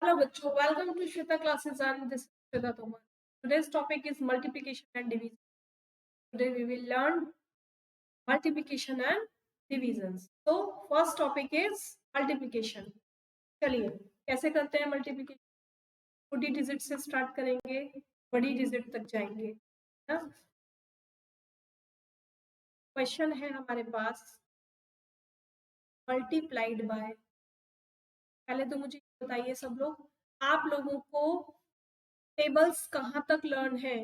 Hello, bachcho. Welcome to Shweta classes, and this is Shweta Tomar. Today's topic is multiplication and division. Today we will learn multiplication and divisions. So first topic is multiplication. चलिए कैसे करते हैं multiplication? छोटी digit से start करेंगे, बड़ी digit तक जाएंगे ना। क्वेश्चन है हमारे पास मल्टीप्लाइड बाय। पहले तो मुझे बताइए सब लोग, आप लोगों को टेबल्स कहाँ तक लर्न है?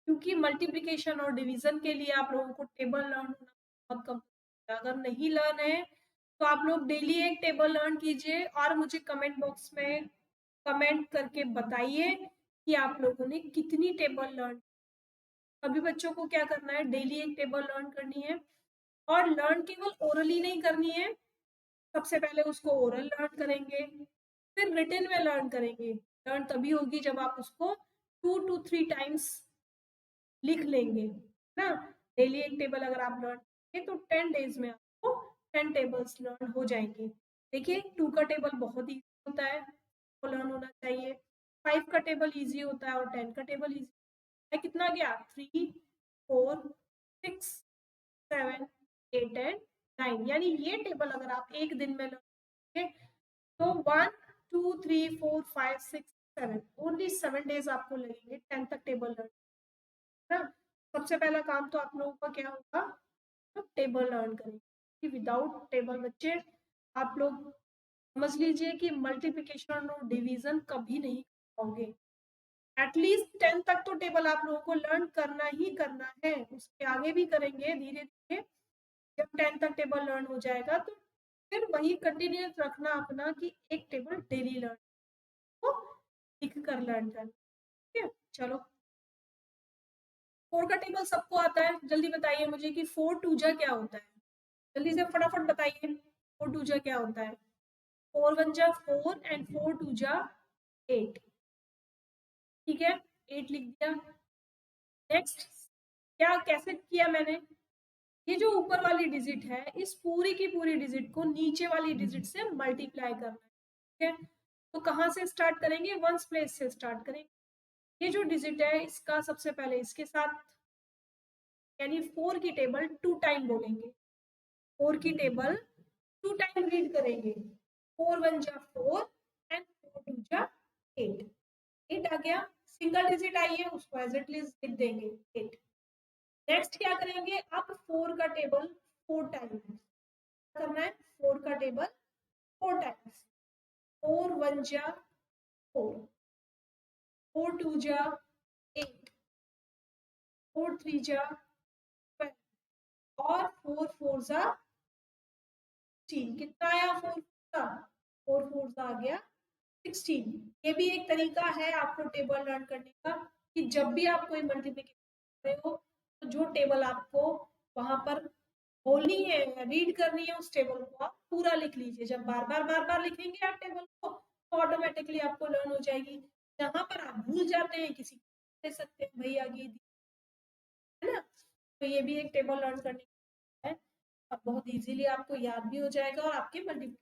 क्योंकि मल्टीप्लिकेशन और डिवीजन के लिए आप लोगों को टेबल लर्न होना बहुत कम। अगर नहीं लर्न है तो आप लोग डेली एक टेबल लर्न कीजिए और मुझे कमेंट बॉक्स में कमेंट करके बताइए कि आप लोगों ने कितनी टेबल लर्न। सभी बच्चों को क्या करना है, डेली एक टेबल लर्न करनी है। और लर्न केवल ओरली नहीं करनी है, सबसे पहले उसको ओरल लर्न करेंगे, फिर रिटन में लर्न करेंगे। लर्न तभी होगी जब आप उसको 2 to 3 टाइम्स लिख लेंगे ना। डेली एक टेबल अगर आप लर्न करेंगे तो 10 डेज में आपको 10 टेबल्स लर्न हो जाएंगे। देखिए 2 का टेबल बहुत ईजी होता है, वो लर्न होना चाहिए। 5 का टेबल ईजी होता है और 10 का टेबल ईजी है। कितना गया? 3 4 6 7 8 एंड 9। यानी ये टेबल अगर आप एक दिन में लर्न करेंगे तो 1 2 3 4 5 6 7 ओनली 7 डेज आपको लगेंगे 10 तक टेबल लर्न ना। सबसे पहला काम तो आप लोगों का क्या होगा, तो टेबल लर्न करेंगे। विदाउट टेबल बच्चे आप लोग समझ लीजिए कि मल्टीप्लिकेशन और डिवीजन कभी नहीं पाओगे। एटलीस्ट 10 तक तो टेबल आप लोगों को लर्न करना ही करना है। उसके आगे भी करेंगे धीरे धीरे। जब 10 तक टेबल लर्न हो जाएगा तो फिर वही कंटिन्यूस रखना अपना कि एक टेबल डेली लर्न को लिख कर लर्न करना। ठीक है, चलो 4 का टेबल सबको आता है? जल्दी बताइए मुझे कि 4 टू जा क्या होता है। जल्दी से फटाफट बताइए 4 टू जा क्या होता है। 4 वन जा 4 एंड 4 टू जा 8। ठीक है, 8 लिख दिया। नेक्स्ट क्या कैसे किया मैंने, ये जो ऊपर वाली डिजिट है इस पूरी की पूरी डिजिट को नीचे वाली डिजिट से मल्टीप्लाई करना है। ठीक है, तो कहाँ से स्टार्ट करेंगे? वंस प्लेस से स्टार्ट करेंगे। ये जो डिजिट है इसका सबसे पहले इसके साथ यानी 4 की टेबल 2 टाइम बोलेंगे। 4 की टेबल 2 टाइम रीड करेंगे। 4 वन जा 4 एंड 4 टू जा 8। 8 आ गया, सिंगल डिजिट आई है उसको एज इट इज लिख देंगे 8। नेक्स्ट क्या करेंगे, अब 4 का टेबल 4 टाइम्स करना है। 4 का टेबल 4 टाइम्स। 4 वन जा 4, 4 टू जा 8, 4 थ्री जा 12 और 4 फोर जा 16। कितना आया? 4 का 4 फोर आ गया 16। ये भी एक तरीका है आपको टेबल लर्न करने का कि जब भी आप कोई मल्टीप्लिकेशन कर रहे हो तो जो टेबल आपको वहां पर बोलनी है या रीड करनी है उस टेबल को आप पूरा लिख लीजिए। जब बार बार लिखेंगे आप टेबल को तो ऑटोमेटिकली आपको लर्न हो जाएगी। जहां पर आप भूल जाते हैं किसी को दे सकते हैं भैया ये है ना। तो ये भी एक टेबल लर्न करने का है और बहुत इजीली आपको याद भी हो जाएगा और आपके मल्टीप्लिकेशन।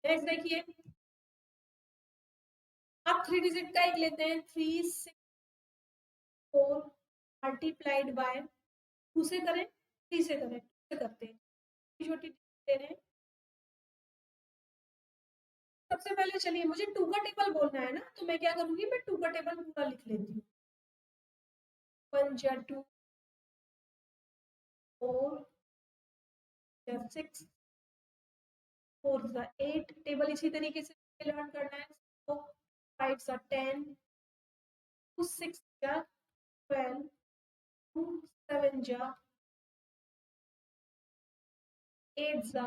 नेक्स्ट देखिए, आप 3 डिजिट का एक लेते हैं। 3 6 4 मल्टीप्लाइड बाय 2 से करें, 3 से करें, 2 से करते हैं। छोटी ले रहे हैं। सबसे पहले चलिए मुझे 2 का टेबल बोलना है ना, तो मैं क्या करूंगी, मैं 2 का टेबल पूरा लिख लेती हूँ। 1 जा 2, 4 जा 6, 4 जा 8। टेबल इसी तरीके से लर्न करना है। तो 5 जा 10, 2 6 जा 12, 2 7 जा 8 जा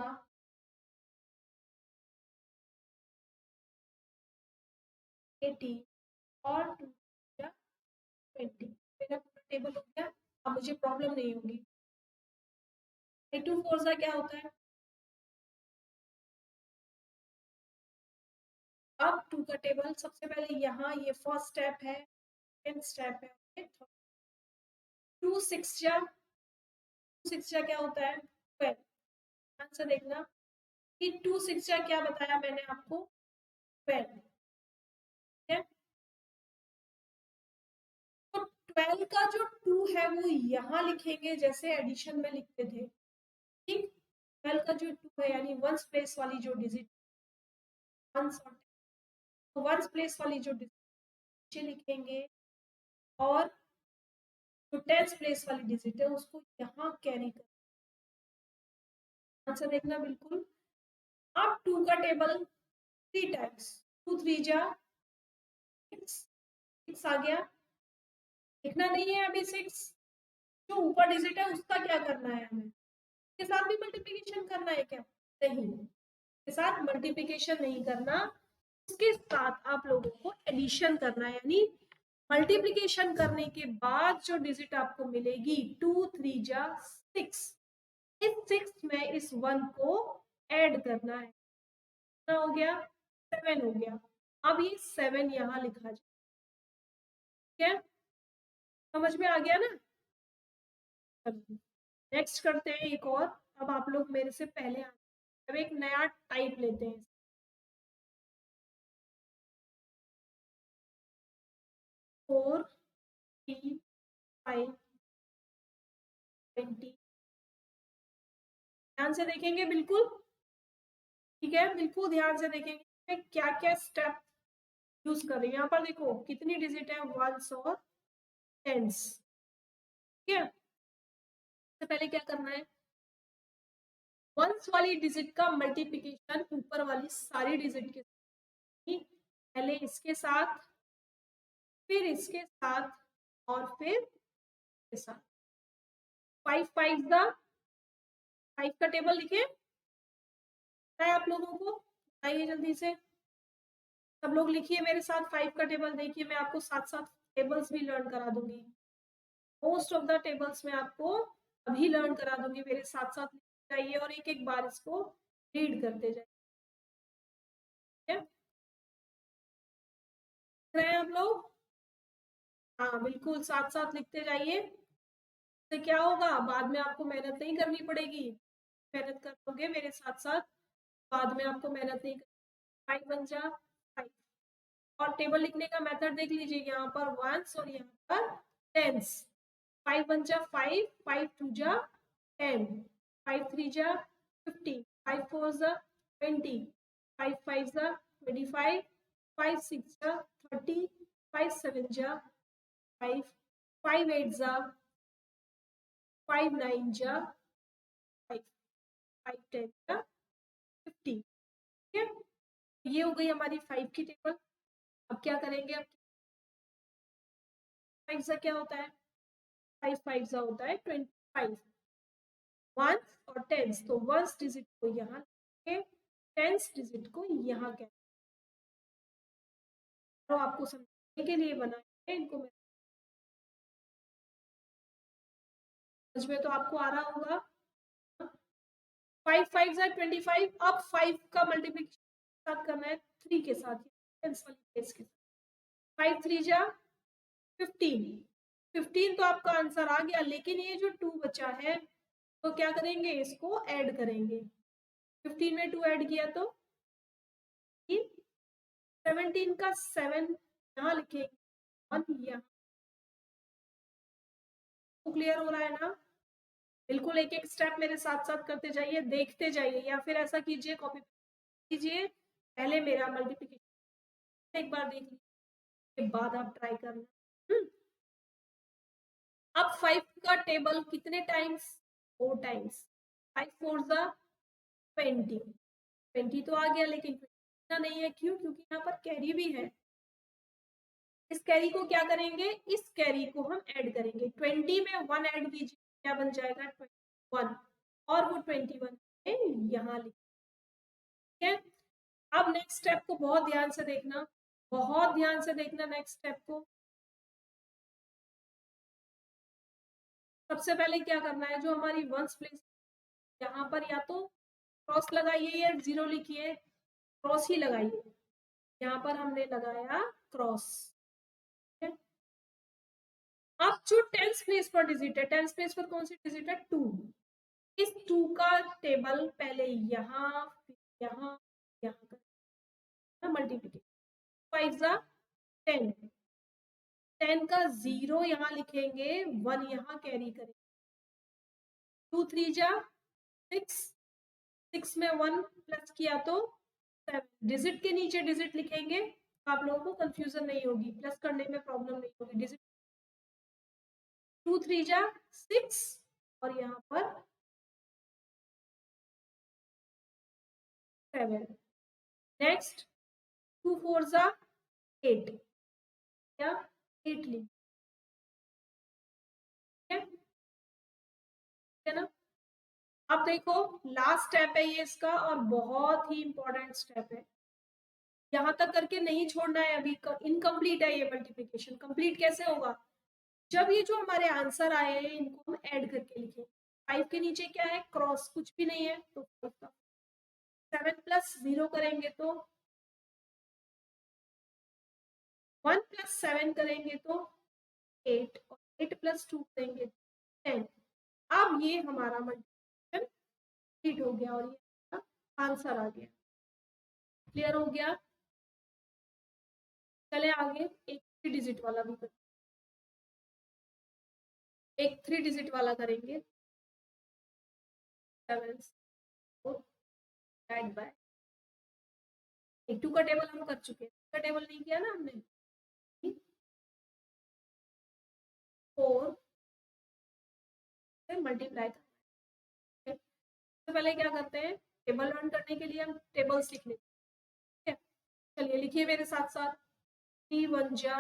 18 और 2 जा 20। मेरा पूरा टेबल हो गया। अब मुझे प्रॉब्लम नहीं होगी। 2 4 जा क्या होता है? अब 2 का टेबल सबसे पहले यहाँ ये फर्स्ट स्टेप है, सेकंड स्टेप है। 2 6 जा 6 जा क्या होता है? 12। आंसर देखना कि 2 6 जा क्या बताया मैंने आपको, 12, ठीक है। तो 12 का जो 2 है वो यहाँ लिखेंगे जैसे एडिशन में लिखते थे, ठीक। 12 का जो 2 है यानी वंस प्लेस वाली जो डिजिट, वंस और तो वंस प्लेस वाली जो डिजिट लिखेंगे, और जो टेंस प्लेस वाली डिजिट है उसको यहाँ कैरी कर। आंसर देखना बिल्कुल। अब 2 का टेबल 3 टाइम्स, 2 3 जा 6 आ गया, लिखना नहीं है अभी 6, जो ऊपर डिजिट है उसका क्या करना है हमें, के साथ भी मल्टीप्लिकेशन करना है क्या, नहीं, के साथ मल्टीप्लिकेशन नहीं करना, उसके साथ आप लोगों को एडिशन करना है, यानी मल्टीप्लिकेशन करने के बाद जो डिजिट आपको मिलेगी 2 3 जा 6, इस 6 में इस 1 को ऐड करना है, कितना हो गया 7 हो गया। अब ये 7 यहाँ लिखा जाए, ठीक है, समझ में आ गया ना। नेक्स्ट करते हैं एक और, अब आप लोग मेरे से पहले अब एक नया टाइप लेते हैं, 4 3 5 20, ध्यान से देखेंगे बिल्कुल, ठीक है, बिल्कुल ध्यान से देखेंगे मैं क्या क्या स्टेप यूज कर रही हूँ। यहाँ पर देखो कितनी डिजिट है, वंस और टेंस, ठीक है। सबसे पहले क्या करना है, वंस वाली डिजिट का मल्टीप्लिकेशन ऊपर वाली सारी डिजिट के साथ, पहले इसके साथ, फिर इसके साथ, और फिर इसके साथ। 5 5 द 5 का टेबल लिखे है आप लोगों को, बताइए जल्दी से, सब लोग लिखिए मेरे साथ 5 का टेबल। देखिए मैं आपको साथ साथ टेबल्स भी लर्न करा दूंगी, मोस्ट ऑफ द टेबल्स में आपको अभी लर्न करा दूंगी, मेरे साथ साथ जाइए और एक एक बार इसको रीड करते जाइए, ठीक है, रहे हैं आप लोग, हाँ बिल्कुल साथ साथ लिखते जाइए, तो क्या होगा बाद में आपको मेहनत नहीं करनी पड़ेगी, मेहनत करोगे मेरे साथ साथ, बाद में आपको मेहनत नहीं करनी। 5 बन जा 5, और टेबल लिखने का मेथड देख लीजिए, यहाँ पर वंस और यहाँ पर टेंस। 5 1 जा 5, 5 2 जा 10, 5 3 जा 15, 5 4 जा 20, 5 5 जा 25, 5 6 जा 30, 5 7 जा 5, 5 8 जा 5 9 जा 5, 5 10 जा 50, ठीक है। ये हो गई हमारी 5 की टेबल। अब क्या करेंगे, अब 5 सा क्या होता है, 5 5 सा होता है 25, वंस और टेंस, तो वंस डिजिट को यहाँ लिखेंगे, टेंस डिजिट को यहाँ कह, तो आपको समझने के लिए बनाए हैं इनको, समझ में तो आपको आ रहा होगा। 5 5 जा 25, अब 5 का मल्टीप्लिकेशन साथ करना है 3 के साथ, टेंस वाली केस के साथ। 5 3 जा 15, 15 तो आपका आंसर आ गया, लेकिन ये जो 2 बचा है तो क्या करेंगे, इसको ऐड करेंगे, 15 में 2 ऐड किया तो 17 का 7 यहाँ लिखेंगे, 1 यहाँ, क्लियर हो रहा है ना, बिल्कुल एक एक स्टेप मेरे साथ साथ करते जाइए, देखते जाइए, या फिर ऐसा कीजिए कॉपी कीजिए, पहले मेरा मल्टीप्लिकेशन एक बार देख लीजिए, के बाद आप ट्राई करना। अब 5 का टेबल कितने टाइम्स, 4 टाइम्स, 5 4 जा 20, 20 तो आ गया, लेकिन इतना नहीं है, क्यों, क्योंकि यहाँ पर कैरी भी है, इस कैरी को क्या करेंगे, इस कैरी को हम ऐड करेंगे, 20 में 1 ऐड कीजिए, क्या बन जाएगा 21, और वो 21 यहाँ लिख, ठीक है। अब नेक्स्ट स्टेप को बहुत ध्यान से देखना, बहुत ध्यान से देखना नेक्स्ट स्टेप को। सबसे पहले क्या करना है, जो हमारी वंस प्लेस, यहाँ पर या तो क्रॉस लगाइए या जीरो लिखिए, क्रॉस ही लगाइए, यहाँ पर हमने लगाया क्रॉस, ठीक है। अब जो टेंस प्लेस पर डिजिट है, टेंस प्लेस पर कौन सी डिजिट है, 2, इस 2 का टेबल पहले यहाँ, फिर यहाँ, यहाँ का मल्टीप्लिकेशन, 5 जा 10, 10 का 0 यहाँ लिखेंगे, 1 यहाँ कैरी करेंगे, 2 3 जा 6, 6 में 1 प्लस किया तो 7, डिजिट के नीचे डिजिट लिखेंगे तो आप लोगों को कंफ्यूजन नहीं होगी, प्लस करने में प्रॉब्लम नहीं होगी। डिजिट 2 3 जा 6 और यहाँ पर 7। नेक्स्ट 2 4 जा 8 या 8 लिख, ठीक है ना। अब देखो लास्ट स्टेप है ये इसका और बहुत ही इंपॉर्टेंट स्टेप है, यहां तक करके नहीं छोड़ना है, अभी इनकम्प्लीट है ये मल्टीप्लिकेशन। कंप्लीट कैसे होगा, जब ये जो हमारे आंसर आए हैं इनको हम ऐड करके लिखेंगे। 5 के नीचे क्या है, क्रॉस, कुछ भी नहीं है तो 7 प्लस 0 करेंगे तो 1 प्लस 7 करेंगे तो 8 और 8 प्लस 2 करेंगे 10। अब ये हमारा मल्टीप्लिकेशन कंप्लीट हो गया और ये आंसर आ गया। क्लियर हो गया। चले आगे, एक 3 डिजिट वाला भी करेंगे, एक 3 डिजिट वाला करेंगे। 7 डिवाइड बाय 2 का टेबल हम कर चुके हैं, का टेबल नहीं किया ना हमने। 4 से मल्टीप्लाई करना है। सबसे पहले क्या करते हैं, टेबल लर्न करने के लिए हम टेबल्स लिख लेते हैं। चलिए लिखिए मेरे साथ साथ, 3 1 जा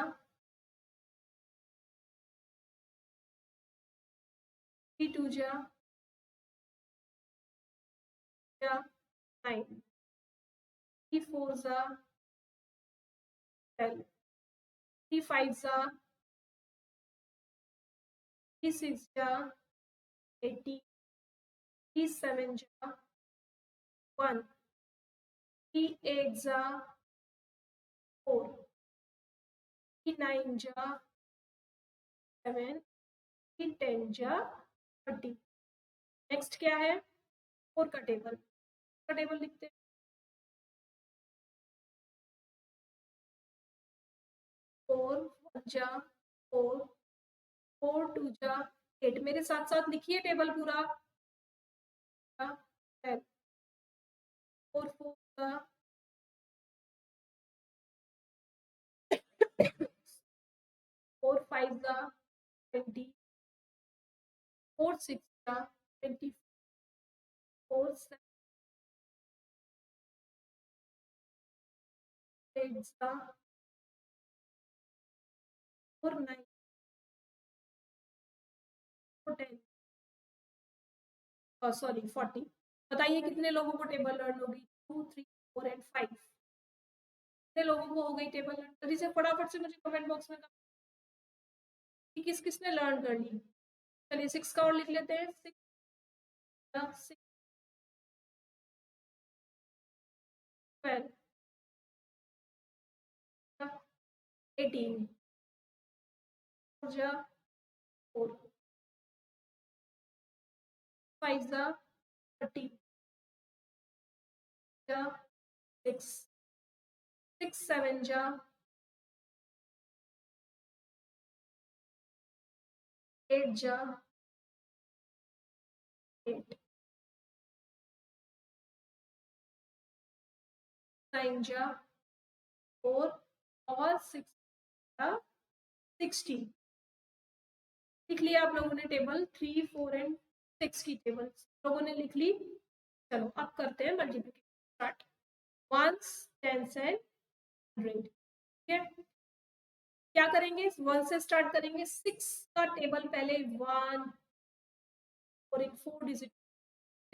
3 2 जा 9, 3 4 जा 12, 3 5 जा 3 6 जा 18, 3 7 जा 1, 3 8 जा 4, 3 9 जा 7, 3 10 जा 30। नेक्स्ट क्या है, 4 का टेबल, का टेबल लिखते हैं। 4 1 जा 4, 4 2 जा 8, मेरे साथ साथ लिखिए टेबल पूरा। 10, 4 4 जा 4 5 जा 20, 4 6 जा 20, 4 7 8 जा 4 9 4 10, सॉरी 40। बताइए कितने लोगों को टेबल लर्न होगी, 2 3 4 एंड 5, कितने लोगों को हो गई टेबल लर्न। जल्दी से फटाफट से मुझे कमेंट बॉक्स में कि किस किसने लर्न कर ली। चलिए 6 का और लिख लेते हैं, 6 6 12 18 4 4 5 30 6 6 7 8 8 9 4 और 6 60। लिख लिया आप लोगों ने टेबल, 3 4 एंड 6 की टेबल लोगों ने लिख ली। चलो अब करते हैं multiplication start, 1s 10s and 100। ठीक है, क्या करेंगे, 1 से स्टार्ट करेंगे। 6 का टेबल पहले 1 और एक 4 डिजिट,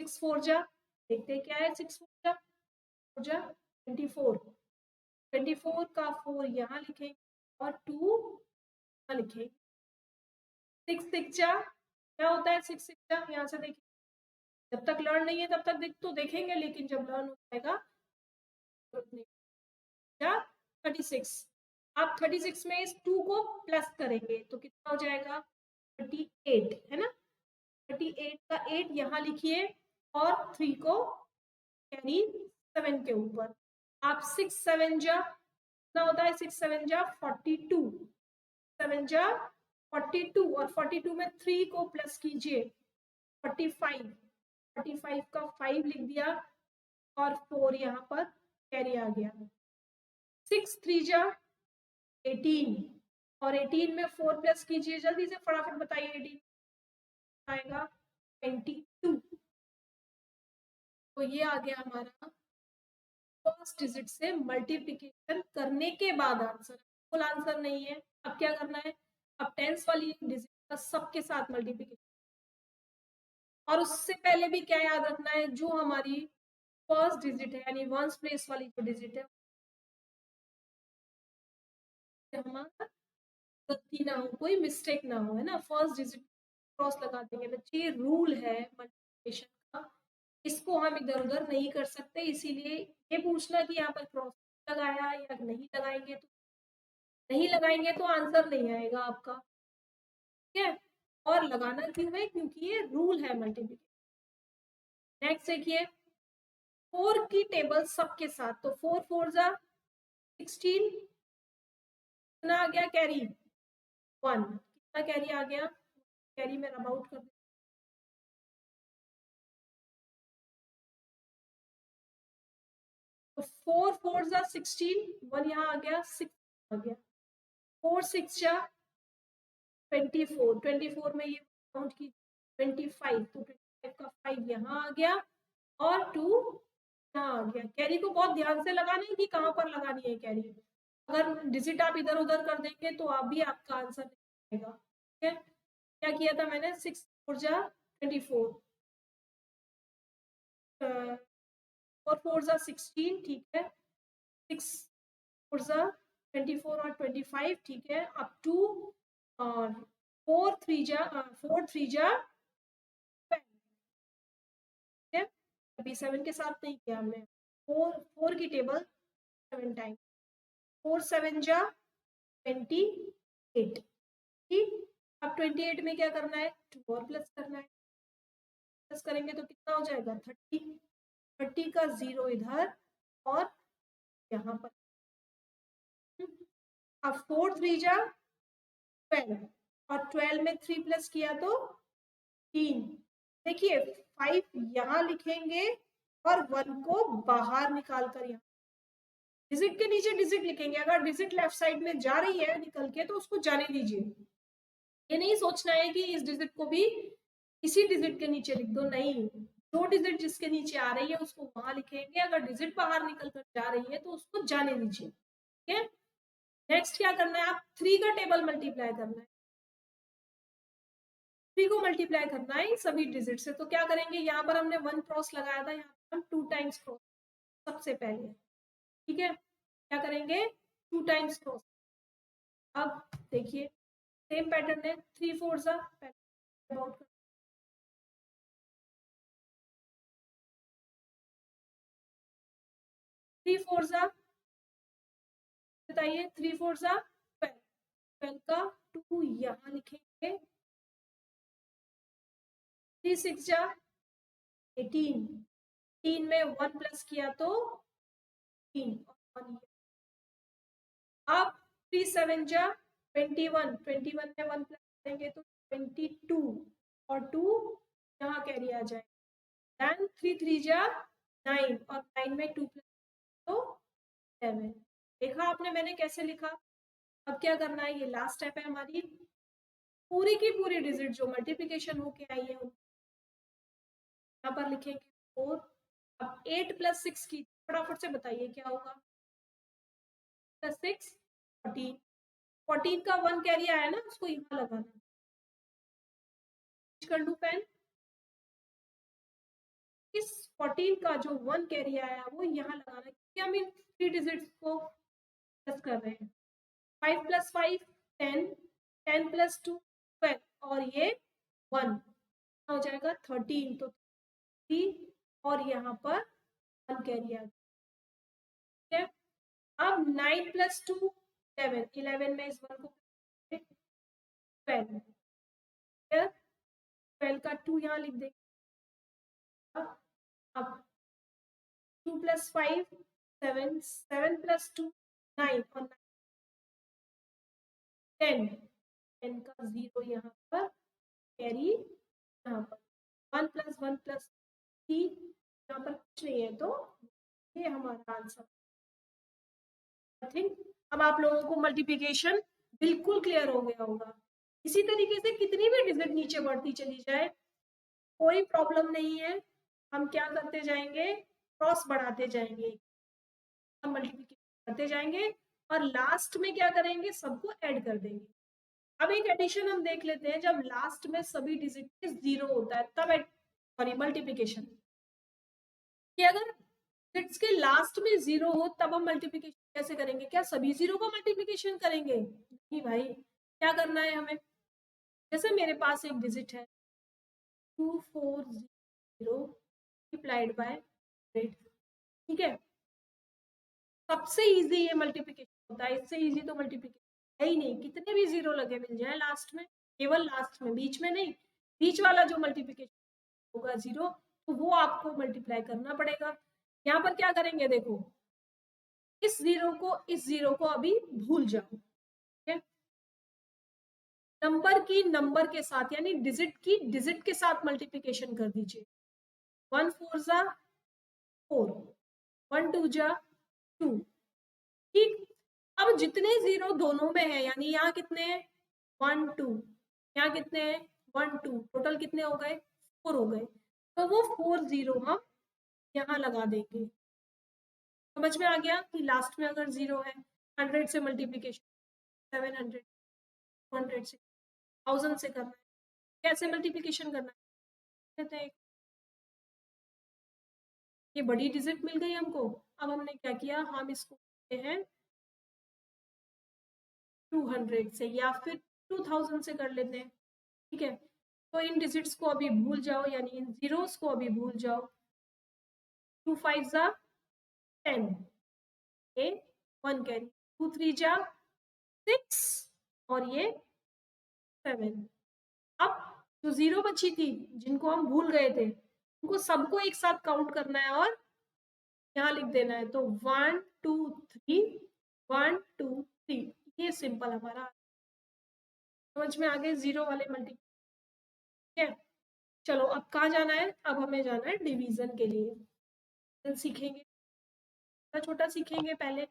6 4 जा, देखते हैं क्या है, 6 4 जा 24, 24 का 4 यहाँ लिखेंगे और 2 यहाँ लिखेंगे। 6 6 जा, क्या होता है 6 6 जा, यहाँ से देखिए, जब तक लर्न नहीं है तब तक देखेंगे, लेकिन जब लर्न हो जाएगा 36। आप 36 में इस 2 को प्लस करेंगे तो कितना हो जाएगा 38, है ना। 38 का 8 यहाँ लिखिए और 3 को कैरी 7 के ऊपर। आप 6 7 जा कितना होता है 6 7 जा 42, 7 जा 42 और 42 में 3 को प्लस कीजिए 45, 45 का 5 लिख दिया और 4 यहाँ पर कैरी आ गया। 6 3 जा 18 और 18 में 4 प्लस कीजिए, जल्दी से फटाफट बताइए 18 आएगा 22। तो ये आ गया हमारा फर्स्ट डिजिट से मल्टीप्लिकेशन करने के बाद आंसर, फुल आंसर नहीं है। अब क्या करना है, अब टेंस वाली डिजिट का सबके साथ मल्टीप्लिकेशन, और उससे पहले भी क्या याद रखना है, जो हमारी फर्स्ट डिजिट है यानी वंस प्लेस वाली जो डिजिट है हमारा गलती ना हो, कोई मिस्टेक ना हो, है ना। फर्स्ट डिजिट क्रॉस लगा देंगे बच्चे, ये रूल है मल्टीप्लिकेशन का, इसको हम इधर उधर नहीं कर सकते। इसीलिए ये पूछना कि यहाँ पर क्रॉस लगाया या नहीं लगाएंगे, तो नहीं लगाएंगे तो आंसर नहीं आएगा आपका, ठीक है। और लगाना क्यों है, क्योंकि ये रूल है मल्टीप्लिकेशन। नेक्स्ट देखिए 4 की टेबल सबके साथ, तो 4 4 जा 16, कितना आ गया कैरी 1, कितना कैरी आ गया, कैरी में रब आउट कर दिया, तो 4 4 जा 16, 1 यहाँ आ गया 6 आ गया, 4 6 जा 24, 24 में ये काउंट की 25, तो 25 का 5 यहाँ आ गया और 2 यहाँ आ गया। कैरी को बहुत ध्यान से लगाना है कि कहाँ पर लगानी है कैरी, अगर डिजिट आप इधर उधर कर देंगे तो आप भी आपका आंसर नहीं आएगा, ठीक है। क्या किया था मैंने 6 4 जा 24, 4 4 जा 16, ठीक है, 6 4 जा 24 और 25, ठीक है, अप टू और 4 3 जा 4 3 जा 12, ठीक है। अभी 7 के साथ नहीं किया हमने, 4 की टेबल 7 टाइम, 4 7 जा 28, ठीक। अब 28 में क्या करना है, 2 और प्लस करना है, प्लस करेंगे तो कितना हो जाएगा 30, 30 का 0 इधर और यहाँ पर, अब 4 3 जा 12 और 12 में 3 प्लस किया तो 3, देखिए 5 यहाँ लिखेंगे और 1 को बाहर निकाल कर यहाँ डिजिट के नीचे डिजिट लिखेंगे। अगर डिजिट लेफ्ट साइड में जा रही है निकल के तो उसको जाने दीजिए, ये नहीं सोचना है कि इस डिजिट को भी इसी डिजिट के नीचे लिख दो, नहीं, जो डिजिट जिसके नीचे आ रही है उसको वहां लिखेंगे, अगर डिजिट बाहर निकल कर जा रही है तो उसको जाने दीजिए, ठीक है। नेक्स्ट क्या करना है, आप 3 का टेबल मल्टीप्लाई करना है, 3 को मल्टीप्लाई करना है सभी डिजिट से, तो क्या करेंगे, यहाँ पर हमने 1 क्रॉस लगाया था, यहाँ पर हम 2 टाइम्स क्रॉस सबसे पहले, ठीक है, क्या करेंगे 2 टाइम्स क्रॉस। अब देखिए सेम पैटर्न है, 3 4 जा अबाउट 3 4 जा बताइए, 3 4 जा 12, 12 का 2 यहाँ लिखेंगे, 3 6 जा 18, 3 में 1 प्लस किया तो 3 और 1, अब 3 7 जा 21, 21 में 1 प्लस करेंगे तो 22 और 2 यहाँ कैरी आ जाए, देन 3 3 जा 9 और 9 में 2 प्लस तो 11, देखा आपने मैंने कैसे लिखा। अब क्या करना है, ये लास्ट स्टेप है हमारी, पूरी की पूरी डिजिट जो मल्टीप्लिकेशन होके आई है यहाँ पर लिखेंगे 4, अब 8 प्लस 6 की फटाफट से बताइए क्या होगा, प्लस 6 14, 14 का 1 कैरी आया ना, उसको यहाँ लगाना, कर लूं पेन, इस 14 का जो 1 कैरी आया वो यहाँ लगाना, क्योंकि हम इन 3 डिजिट्स को प्लस कर रहे हैं, 5 प्लस 5 10, 10 प्लस 2 12 और ये 1 हो जाएगा 13, तो 3 और यहाँ पर 1 कैरी आ गया, ठीक है। अब 9 प्लस 2 11, 11 में इस 1 को 12, 12 का 2 यहाँ लिख देंगे, अब 2 प्लस 5 7, 7 प्लस 2 9 और 10, 10 का 0 यहाँ पर, कैरी यहाँ पर, 1 प्लस 1 प्लस 3, यहाँ पर कुछ नहीं है, तो ये हमारा आंसर। आई थिंक अब आप लोगों को मल्टीप्लिकेशन बिल्कुल क्लियर हो गया होगा। इसी तरीके से कितनी भी डिजिट नीचे बढ़ती चली जाए कोई प्रॉब्लम नहीं है, हम क्या करते जाएंगे, क्रॉस बढ़ाते जाएंगे, हम मल्टीप्लिकेशन करते जाएंगे और लास्ट में क्या करेंगे, सबको ऐड कर देंगे। अब एक एडिशन हम देख लेते हैं, जब लास्ट में सभी डिजिट पे 0 होता है तब, सॉरी मल्टीप्लिकेशन, कि अगर डिजिट्स के लास्ट में 0 हो तब हम मल्टीप्लिकेशन कैसे करेंगे, क्या सभी 0 का मल्टीप्लिकेशन करेंगे, नहीं भाई। क्या करना है हमें, जैसे मेरे पास एक डिजिट है 240 मल्टीप्लाइड बाय 100, ठीक है, सबसे इजी ये मल्टीप्लिकेशन होता है, इससे इजी तो मल्टीप्लिकेशन है ही नहीं, कितने भी 0 लगे मिल जाए लास्ट में, केवल लास्ट में, बीच में नहीं, बीच वाला जो मल्टीप्लिकेशन होगा 0, तो वो आपको मल्टीप्लाई करना पड़ेगा। यहाँ पर क्या करेंगे, देखो इस 0 को अभी भूल जाओ, ठीक है, नंबर की नंबर के साथ यानी डिजिट की डिजिट के साथ मल्टीप्लिकेशन कर दीजिए, 1 4 जा 4, 1 2 जा 2, ठीक। अब जितने 0 दोनों में है, यानी यहाँ कितने हैं 1 2, यहाँ कितने हैं 1 2, टोटल कितने हो गए 4 हो गए, तो वो 4 0 हम यहाँ लगा देंगे। समझ में आ गया कि लास्ट में अगर 0 है, 100 से मल्टीप्लीकेशन, 700, 200 से, 1000 से करना है, कैसे मल्टीप्लीकेशन करना है, कहते हैं ये बड़ी डिजिट मिल गई हमको, अब हमने क्या किया, हम इसको करते हैं 200 से या फिर 2000 से कर लेते हैं, ठीक है। तो इन डिजिट्स को अभी भूल जाओ, यानी इन जीरोस को अभी भूल जाओ, 2 5 जा 10, ये 1 कैरी, 2 3 जा 6 और ये 7। अब जो 0 बची थी, जिनको हम भूल गए थे, उनको सबको एक साथ काउंट करना है और यहाँ लिख देना है, तो 1 2 3, 1 2 3, ये सिंपल हमारा, समझ में आ गए 0 वाले मल्टी, ठीक है। चलो अब कहाँ जाना है, अब हमें जाना है डिवीजन के लिए, सीखेंगे, छोटा छोटा सीखेंगे पहले,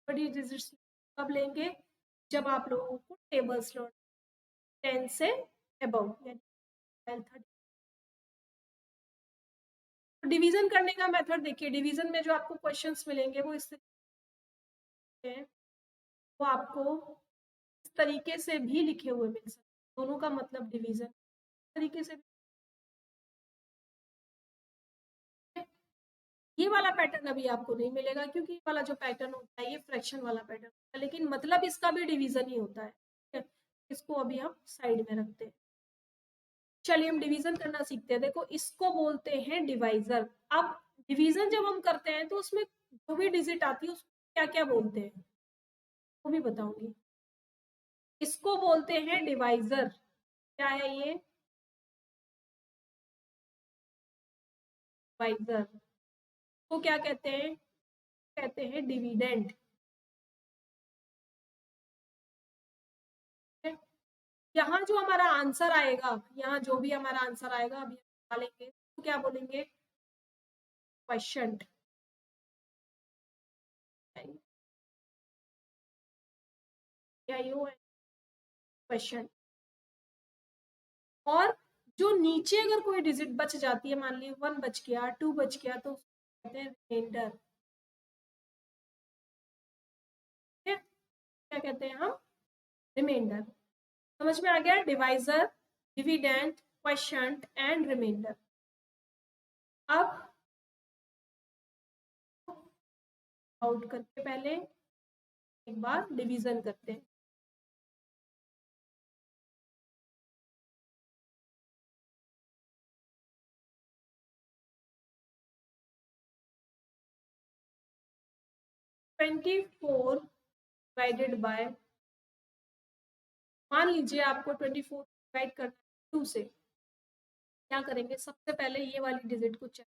बड़ी डिजिट्स कब लेंगे, जब आप लोगों को टेबल्स लर्न 10 से अबव यानी 30। डिवीजन करने का मेथड देखिए, डिवीजन में जो आपको क्वेश्चंस मिलेंगे वो इस तरीके हैं, वो आपको इस तरीके से भी लिखे हुए मिल सकते, दोनों का मतलब डिवीजन तरीके से। ये वाला पैटर्न अभी आपको नहीं मिलेगा, क्योंकि ये वाला जो पैटर्न होता है ये फ्रैक्शन वाला पैटर्न होता है, लेकिन मतलब इसका भी डिवीजन ही होता है, ठीक है? इसको अभी हम साइड में रखते हैं। चलिए हम डिवीजन करना सीखते हैं, देखो इसको बोलते हैं डिवाइजर। अब डिवीजन जब हम करते हैं तो उसमें जो भी डिजिट आती है उसको क्या क्या बोलते हैं वो भी बताऊंगी। इसको बोलते हैं डिवाइजर, क्या है ये, डिवाइजर को क्या कहते हैं डिविडेंड। यहाँ जो हमारा आंसर आएगा, यहाँ जो भी हमारा आंसर आएगा अभी हम निकालेंगे, तो क्या बोलेंगे, क्वेश्चन, क्वेश्चन। और जो नीचे अगर कोई डिजिट बच जाती है, मान ली 1 बच गया, 2 बच गया, तो उसको कहते हैं रिमाइंडर, ठीक है, क्या कहते हैं हम, रिमाइंडर। समझ में आ गया, divisor, dividend, question and remainder. अब आउट करके पहले एक बार डिवीजन करते हैं, ट्वेंटी फोर डिवाइडेड बाय, मान लीजिए आपको 24 डिवाइड करना है 2 से, क्या करेंगे, सबसे पहले ये वाली डिजिट को चेक,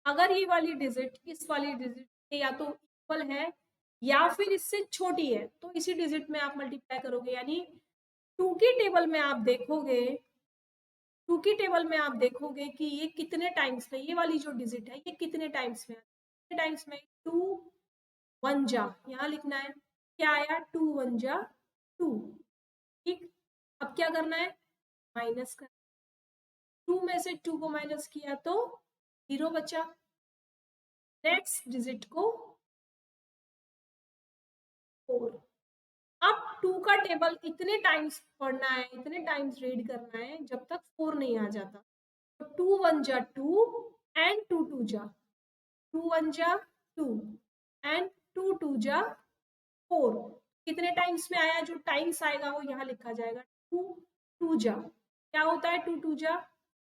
अगर ये वाली डिजिट इस वाली डिजिट के या तो इक्वल है या फिर इससे छोटी है तो इसी डिजिट में आप मल्टीप्लाई करोगे। यानी 2 की टेबल में आप देखोगे, 2 की टेबल में आप देखोगे कि ये कितने टाइम्स में, ये वाली जो डिजिट है ये कितने टाइम्स में, कितने टाइम्स में, 2 1 जा, यहाँ लिखना है क्या आया, 2 1 जा 2। ठीक, अब क्या करना है, माइनस कर, 2 में से 2 को माइनस किया तो 0 बचा। नेक्स्ट डिजिट को 4। अब 2 का टेबल इतने टाइम्स पढ़ना है, इतने टाइम्स रीड करना है जब तक 4 नहीं आ जाता। तो 2 1 जा 2 एंड 2 2 जा, 2 1 जा 2 एंड 2 2 जा 4। कितने टाइम्स में आया, जो टाइम्स आएगा वो यहाँ लिखा जाएगा। 2 2 जा क्या होता है, 2 2 जा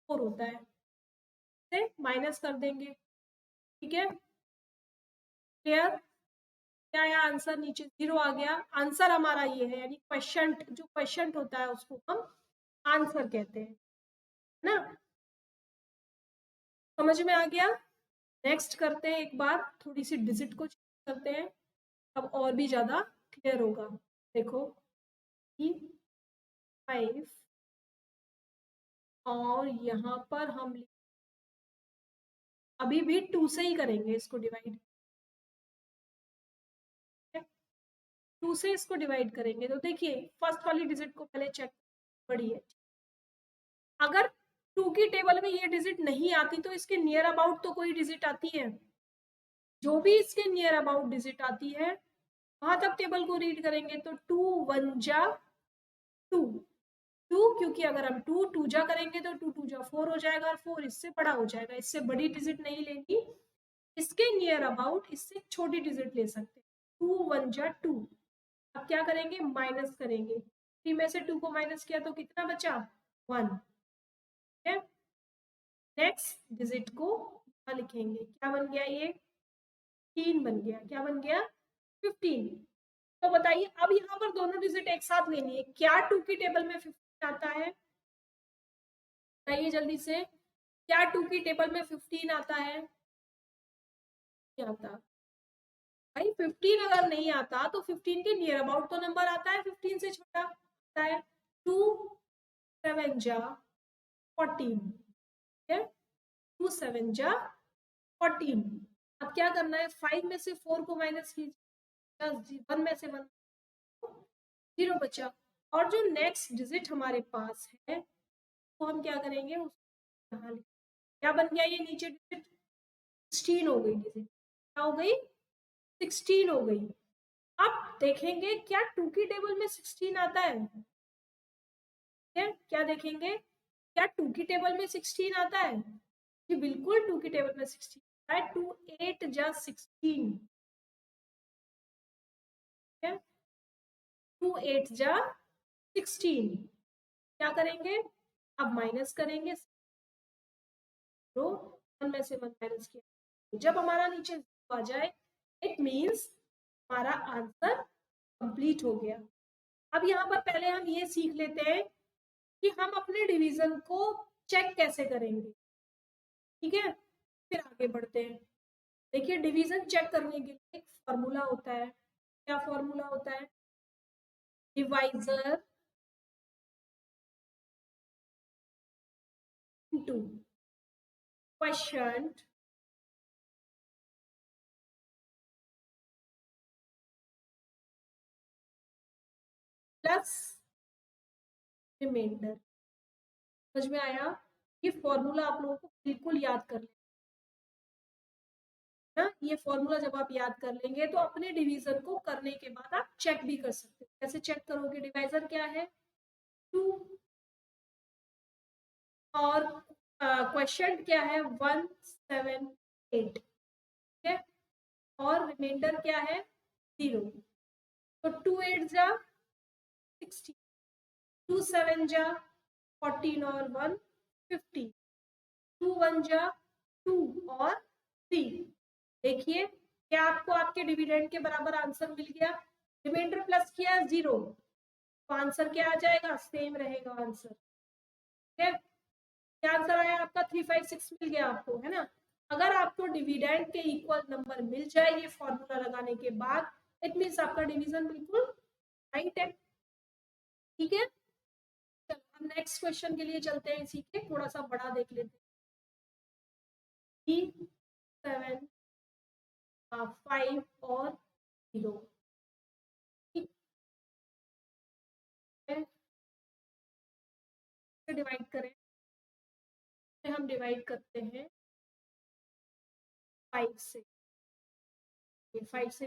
4 होता है, से माइनस कर देंगे। ठीक है, क्लियर। क्या आया आंसर, नीचे 0 आ गया। आंसर हमारा ये है, यानी क्वेश्चन, जो क्वेश्चन होता है उसको हम आंसर कहते हैं ना। समझ में आ गया। नेक्स्ट करते हैं, एक बार थोड़ी सी डिजिट को चेक करते हैं, अब और भी ज्यादा क्लियर होगा। देखो 5 और यहाँ पर हम अभी भी 2 से ही करेंगे इसको डिवाइड, 2 से इसको डिवाइड करेंगे। तो देखिए फर्स्ट वाली डिजिट को पहले चेक, बड़ी है। अगर 2 की टेबल में ये डिजिट नहीं आती तो इसके नियर अबाउट तो कोई डिजिट आती है, जो भी इसके नियर अबाउट डिजिट आती है वहां तक टेबल को रीड करेंगे। तो 2 1 जा 2 2, क्योंकि अगर हम 2 2 जा करेंगे तो 2 2 जा 4 हो जाएगा, और 4 इससे बड़ा हो जाएगा। इससे बड़ी डिजिट नहीं लेनी, इसके नियर अबाउट इससे छोटी डिजिट ले सकते हैं। 2 1 जा 2। अब क्या करेंगे, माइनस करेंगे। 3 में से 2 को माइनस किया तो कितना बचा, 1। ठीक है, नेक्स्ट डिजिट को यहाँ लिखेंगे, क्या बन गया, ये 3 बन गया। क्या बन गया, 15। तो बताइए अब यहाँ पर दोनों डिजिट एक साथ लेनी है, क्या 2 की टेबल में 15 आता है, बताइए जल्दी से, क्या 2 की टेबल में 15 आता है, नहीं आता। भाई 15 अगर नहीं आता तो 15 के नियर अबाउट तो नंबर आता है, 15 से छोटा आता है। 2 7 जा 14, ठीक है, 2 7 जा 14। अब क्या करना है, 5 में से 4 को माइनस कीजिए, 1 में से 1 0 बचा। और जो नेक्स्ट डिजिट हमारे पास है तो हम क्या करेंगे, उसको यहाँ क्या बन गया, ये नीचे डिजिट 16 हो गई, डिजिट क्या हो गई, 16 हो गई। अब देखेंगे क्या 2 की टेबल में 16 आता है, क्या देखेंगे, क्या 2 की टेबल में 16 आता है, जी बिल्कुल 2 की टेबल में 16 आता है। 2 8 जा 16, 2 8 जा 16। क्या करेंगे, अब माइनस करेंगे, तो 1 में से 1 माइनस किया, जब हमारा नीचे आ जाए इट मीन्स हमारा आंसर कंप्लीट हो गया। अब यहाँ पर पहले हम ये सीख लेते हैं कि हम अपने डिवीजन को चेक कैसे करेंगे। ठीक है, फिर आगे बढ़ते हैं। देखिए डिवीजन चेक करने के लिए एक फॉर्मूला होता है। क्या फॉर्मूला होता है, divisor into quotient plus remainder. समझ में आया, ये फॉर्मूला आप लोगों को बिल्कुल याद कर लेना ना। ये फॉर्मूला जब आप याद कर लेंगे तो अपने डिवीजन को करने के बाद आप चेक भी कर सकते हैं। कैसे चेक करोगे, डिवाइजर क्या है 2 और क्वोशिएंट क्या है 1 7 8, ठीक है, और रिमाइंडर क्या है 0। तो 2 8 जा 16, 2 7 जा 14 और 1 50, 2 1 जा 2 और 3। देखिए क्या आपको आपके डिविडेंड के बराबर आंसर मिल गया, रिमाइंडर प्लस किया 0, तो आंसर क्या आ जाएगा, सेम रहेगा आंसर। ठीक है, क्या आंसर आया आपका 356 मिल गया आपको, है ना। अगर आपको डिविडेंड के इक्वल नंबर मिल जाए ये फॉर्मूला लगाने के बाद इट मीन्स आपका डिवीजन बिल्कुल राइट है। ठीक है, चलो हम नेक्स्ट क्वेश्चन के लिए चलते हैं। इसी के थोड़ा सा बड़ा देख लेते हैं। 7 5 और 0, ठीक है, डिवाइड करें, हम डिवाइड करते हैं 5 से। 5 से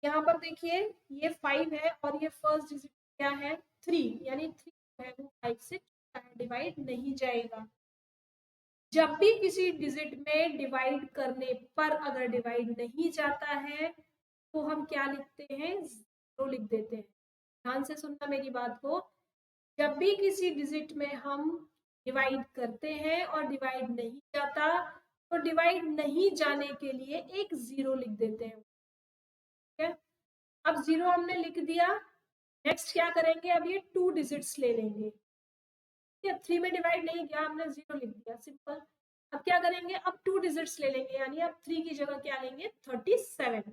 यहाँ पर देखिए ये 5 है और ये फर्स्ट डिजिट क्या है 3, यानी 3 है वो 5 से डिवाइड नहीं जाएगा। जब भी किसी डिजिट में डिवाइड करने पर अगर डिवाइड नहीं जाता है तो हम क्या लिखते हैं, 0 लिख देते हैं। ध्यान से सुनना मेरी बात को, जब भी किसी डिजिट में हम डिवाइड करते हैं और डिवाइड नहीं जाता तो डिवाइड नहीं जाने के लिए एक 0 लिख देते हैं। ठीक है, अब 0 हमने लिख दिया। नेक्स्ट क्या करेंगे, अब ये 2 डिजिट्स ले लेंगे। 3 में डिवाइड नहीं किया हमने, 0 लिख दिया, सिंपल। अब क्या करेंगे, अब 2 डिजिट्स ले लेंगे, यानी अब 3 की जगह क्या लेंगे 37।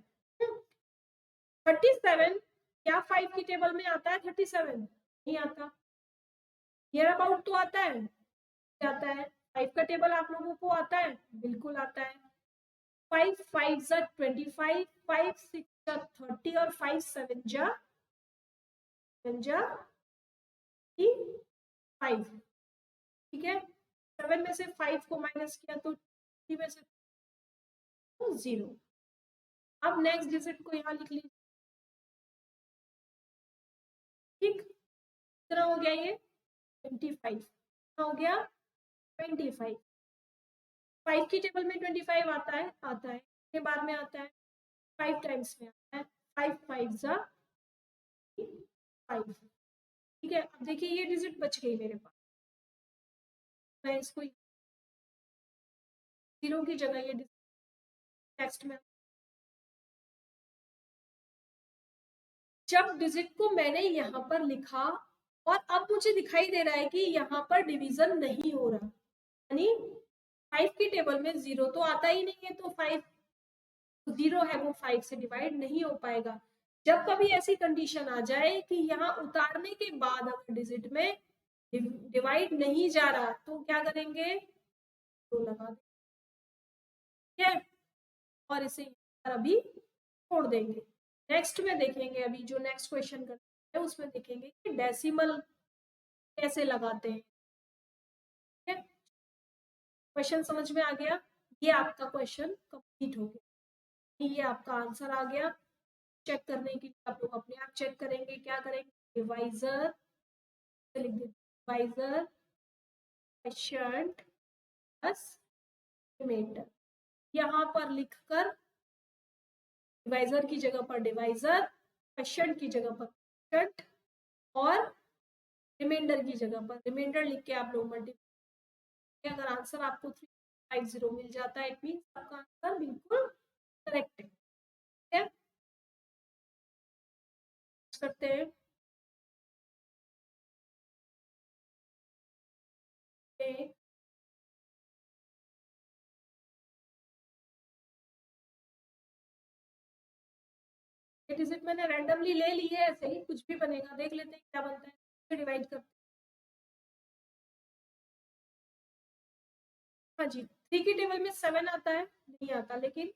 37 क्या 5 की टेबल में आता है 37? नहीं आता। नियर अबाउट तो आता है, आता है। 5 का टेबल आप लोगों को आता है, बिल्कुल आता है। 5 5 जा 25, 5 6 जा 30 और 5 7 जा 5। ठीक है, 7 में से 5 को माइनस किया तो 3 में से 0। अब नेक्स्ट डिजिट को यहाँ लिख लीजिए। ठीक, कितना हो गया ये 25, कितना हो गया 25। 5 की टेबल में 25 आता है, आता है के बाद में आता है 5 टाइम्स में आता है, 5 5 जा 5। ठीक है, अब देखिए ये डिजिट बच गई मेरे पास, मैं इसको 0 की जगह ये टेक्स्ट में, जब डिजिट को मैंने यहाँ पर लिखा और अब मुझे दिखाई दे रहा है कि यहाँ पर डिवीजन नहीं हो रहा, यानी 5 की टेबल में 0 तो आता ही नहीं है, तो 5 0 है वो 5 से डिवाइड नहीं हो पाएगा। जब कभी ऐसी कंडीशन आ जाए कि यहाँ उतारने के बाद अगर डिजिट में डिवाइड नहीं जा रहा तो क्या करेंगे, तो लगा देंगे और इसे अभी छोड़ देंगे। नेक्स्ट में देखेंगे, अभी जो नेक्स्ट क्वेश्चन करते हैं उसमें देखेंगे कि डेसिमल कैसे लगाते हैं। ठीक है, क्वेश्चन समझ में आ गया, ये आपका क्वेश्चन कंप्लीट हो गया, ये आपका आंसर आ गया। चेक करने के लिए आप लोग अपने आप चेक करेंगे, क्या करेंगे, डिवाइजर लिख देंगे, डिवाइजर क्वेश्चन प्लस रिमाइंडर, यहाँ पर लिखकर डिवाइजर की जगह पर डिवाइजर, क्वेश्चन की जगह पर क्वेश्चन और रिमाइंडर की जगह पर रिमाइंडर लिख के आप लोग मल्टीप्लाई, अगर आंसर आपको 350 मिल जाता है इट मीन आपका आंसर बिल्कुल करेक्ट है। ठीक है, करते हैं ये डिजिट मैंने रैंडमली ले ली है, ऐसे ही कुछ भी बनेगा, देख लेते हैं क्या बनता है, डिवाइड करते हैं। हाँ जी, 3 की टेबल में 7 आता है, नहीं आता, लेकिन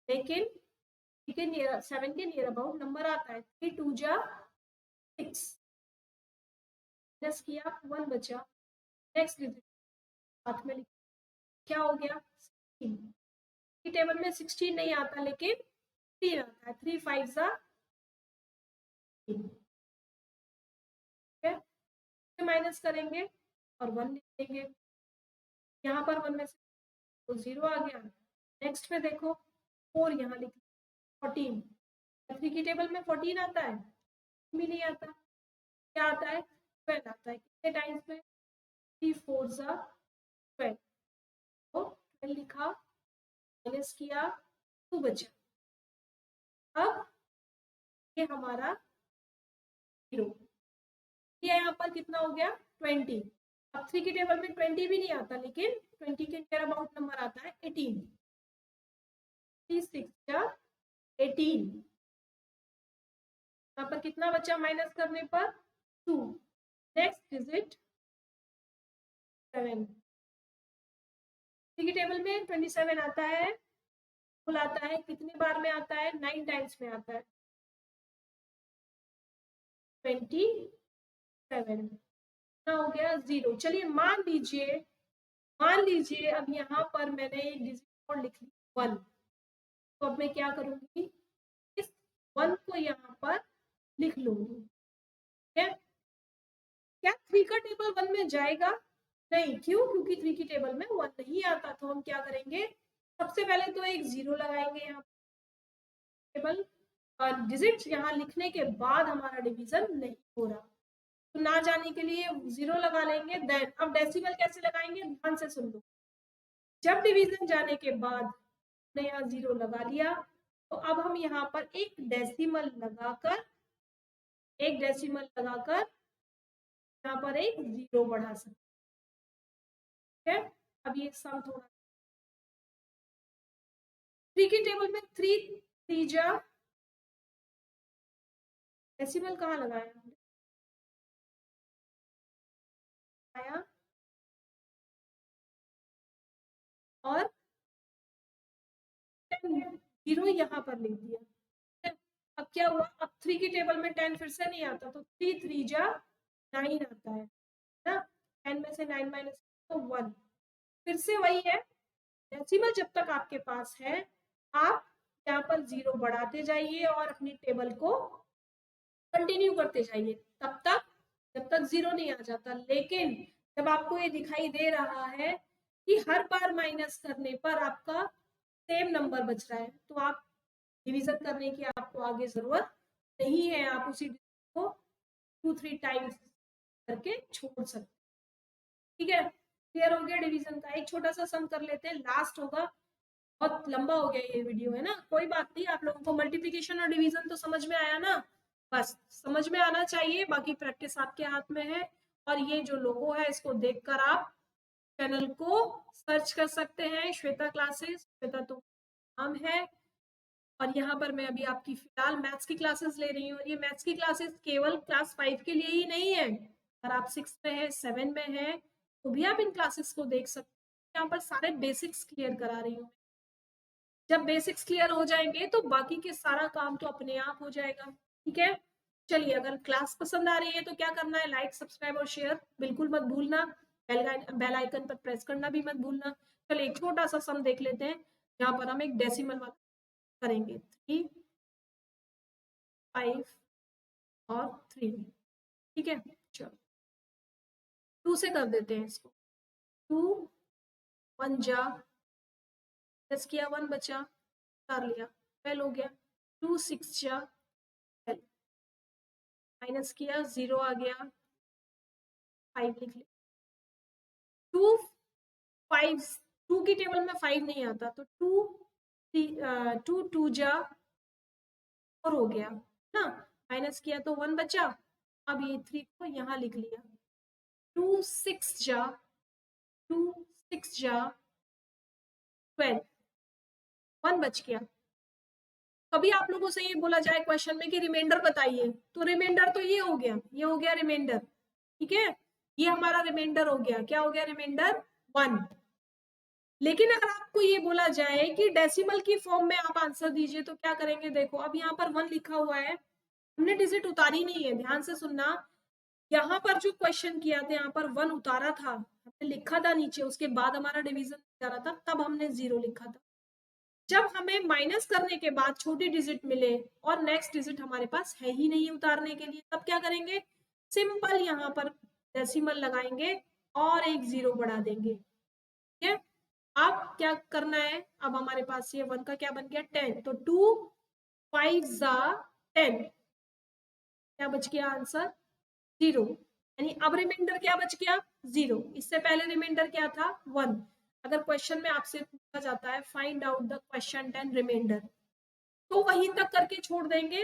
लेकिन 7 के नियर अबाउट नंबर आता है। 3 2 जा 6, प्लस किया 1 बचा, नेक्स्ट डिजिट साथ में क्या हो गया 16 की टेबल में 16 नहीं आता, लेकिन 3 आता है, 3 5 जा 3। माइनस करेंगे और 1 लिख देंगे, यहाँ पर 1 में से तो 0 आ गया। नेक्स्ट में देखो 4 यहाँ लिख 14, 3 की टेबल में 14 आता है, भी नहीं आता, क्या आता है 12 आता है, कितने टाइम्स में 3 4 जा 12, तो 12 लिखा, माइनस किया 2 बचा। अब ये हमारा 0, ये यहाँ पर कितना हो गया 20। अब 3 की टेबल में 20 भी नहीं आता, लेकिन 20 के नियर अबाउट नंबर आता है 18। 3 6 या 18, यहाँ पर कितना बचा माइनस करने पर 2, नेक्स्ट डिजिट 7, की टेबल में 27 आता है, फुल आता है, कितनी बार में आता है 9 टाइम्स में आता है 27, ना हो गया 0। चलिए मान लीजिए अब यहाँ पर मैंने एक डिजिट और लिख ली 1, तो अब मैं क्या करूंगी, इस 1 को यहाँ पर लिख लूंगी। क्या 3 का टेबल 1 में जाएगा? नहीं, क्यों? क्योंकि 3 की टेबल में 1 नहीं आता। तो हम क्या करेंगे, सबसे पहले तो एक 0 लगाएंगे यहाँ टेबल, और डिजिट यहाँ लिखने के बाद हमारा डिवीजन नहीं हो रहा, तो ना जाने के लिए 0 लगा लेंगे। देन अब डेसिमल कैसे लगाएंगे, ध्यान से सुन लो। जब डिवीजन जाने के बाद हमने यहाँ 0 लगा लिया, तो अब हम यहाँ पर एक डेसिमल लगाकर यहाँ पर एक 0 बढ़ा सकते हैं। अब ये सम थोड़ा 3 की टेबल में 3 3 डेसिमल कहाँ लगाया और 0 यहाँ पर लिख दिया। अब क्या हुआ, अब 3 की टेबल में 10 फिर से नहीं आता, तो 3 3 9 आता है ना, 10 में से 9 माइनस तो 1, फिर से वही है, डेसिमल जब तक आपके पास है आप यहाँ पर 0 बढ़ाते जाइए और अपनी टेबल को कंटिन्यू करते जाइए तब तक जब तक 0 नहीं आ जाता। लेकिन जब आपको ये दिखाई दे रहा है कि हर बार माइनस करने पर आपका सेम नंबर बच रहा है, तो आप डिवीजन करने की आपको आगे जरूरत नहीं है, आप उसी को 2-3 टाइम्स करके छोड़ सकते। ठीक है, क्लियर हो गया डिवीजन का। एक छोटा सा सम कर लेते हैं, लास्ट होगा, बहुत लंबा हो गया ये वीडियो है ना, कोई बात नहीं। आप लोगों को मल्टीप्लिकेशन और डिवीजन तो समझ में आया ना, बस समझ में आना चाहिए, बाकी प्रैक्टिस आपके हाथ में है। और ये जो लोगो है इसको देखकर आप चैनल को सर्च कर सकते हैं, श्वेता क्लासेस, श्वेता तो नाम है। और यहाँ पर मैं अभी आपकी फिलहाल मैथ्स की क्लासेस ले रही हूँ। ये मैथ्स की क्लासेस केवल क्लास 5 के लिए ही नहीं है, अगर आप 6 में है 7 में है तो भी आप इन क्लासेस को देख सकते हैं। यहाँ पर सारे बेसिक्स क्लियर करा रही हूँ। जब बेसिक्स क्लियर हो जाएंगे तो बाकी के सारा काम तो अपने आप हो जाएगा। ठीक है, चलिए अगर क्लास पसंद आ रही है तो क्या करना है, लाइक सब्सक्राइब और शेयर बिल्कुल मत भूलना, बेल आइकन पर प्रेस करना भी मत भूलना। चलिए एक छोटा सा सम देख लेते हैं, यहाँ पर हम एक डेसिमल करेंगे 3 5 और 3। ठीक है, चलो 2 से कर देते हैं इसको, 2 1 जा, प्लस किया 1 बचा, कर लिया 12 हो गया, 2 6 जा, माइनस किया 0 आ गया, 5 लिख लिया, 2 5 2 की टेबल में 5 नहीं आता, तो 2 2 जा 4 हो गया ना, माइनस किया तो 1 बचा। अब ये 3 को यहाँ लिख लिया, 2 6 जा 12, 1 बच गया। कभी आप लोगों से ये बोला जाए क्वेश्चन में कि रिमाइंडर बताइए, तो रिमाइंडर तो ये हो गया रिमाइंडर। ठीक है, ये हमारा रिमाइंडर हो गया, क्या हो गया रिमाइंडर 1। लेकिन अगर आपको ये बोला जाए कि डेसिमल की फॉर्म में आप आंसर दीजिए तो क्या करेंगे, देखो अब यहाँ पर 1 लिखा हुआ है, हमने डिजिट उतारी नहीं है, ध्यान से सुनना। यहाँ पर जो क्वेश्चन किया था यहाँ पर 1 उतारा था, हमने लिखा था नीचे, उसके बाद हमारा डिवीजन जा रहा था, तब हमने 0 लिखा था। जब हमें माइनस करने के बाद छोटी डिजिट मिले और नेक्स्ट डिजिट हमारे पास है ही नहीं उतारने के लिए, तब क्या करेंगे, सिंपल यहाँ पर डेसिमल लगाएंगे और एक 0 बढ़ा देंगे। ठीक है, अब क्या करना है, अब हमारे पास ये 1 का क्या बन गया 10, तो 2 5 10, क्या बच गया आंसर 0, यानी अब रिमाइंडर क्या बच गया 0। इससे पहले रिमाइंडर क्या था 1। अगर क्वेश्चन में आपसे पूछा जाता है find out the question 10 remainder, तो वहीं तक करके छोड़ देंगे।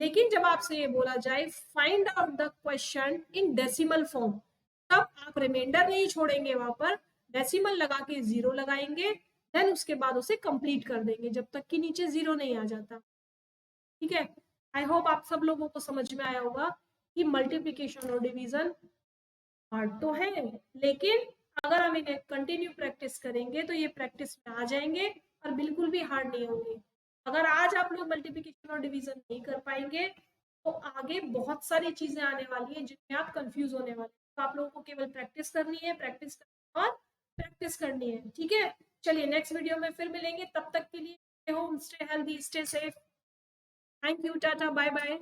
लेकिन जब आपसे ये बोला जाए find out the question in decimal form, तब आप रिमाइंडर नहीं छोड़ेंगे, वहां पर डेसिमल लगा के 0 लगाएंगे, देन उसके बाद उसे कंप्लीट कर देंगे जब तक कि नीचे 0 नहीं आ जाता। ठीक है, आई होप आप सब लोगों को समझ में आया होगा कि मल्टीप्लिकेशन और डिवीजन हार्ड तो है, लेकिन अगर हम इन्हें कंटिन्यू प्रैक्टिस करेंगे तो ये प्रैक्टिस में आ जाएंगे और बिल्कुल भी हार्ड नहीं होंगे। अगर आज आप लोग मल्टीप्लिकेशन और डिवीजन नहीं कर पाएंगे तो आगे बहुत सारी चीजें आने वाली है जिनमें आप कंफ्यूज होने वाले हैं। तो आप लोगों को केवल प्रैक्टिस करनी है, प्रैक्टिस और प्रैक्टिस करनी है। ठीक है, चलिए नेक्स्ट वीडियो में फिर मिलेंगे, तब तक के लिए stay home, stay healthy, stay safe. Thank you, tata, bye bye.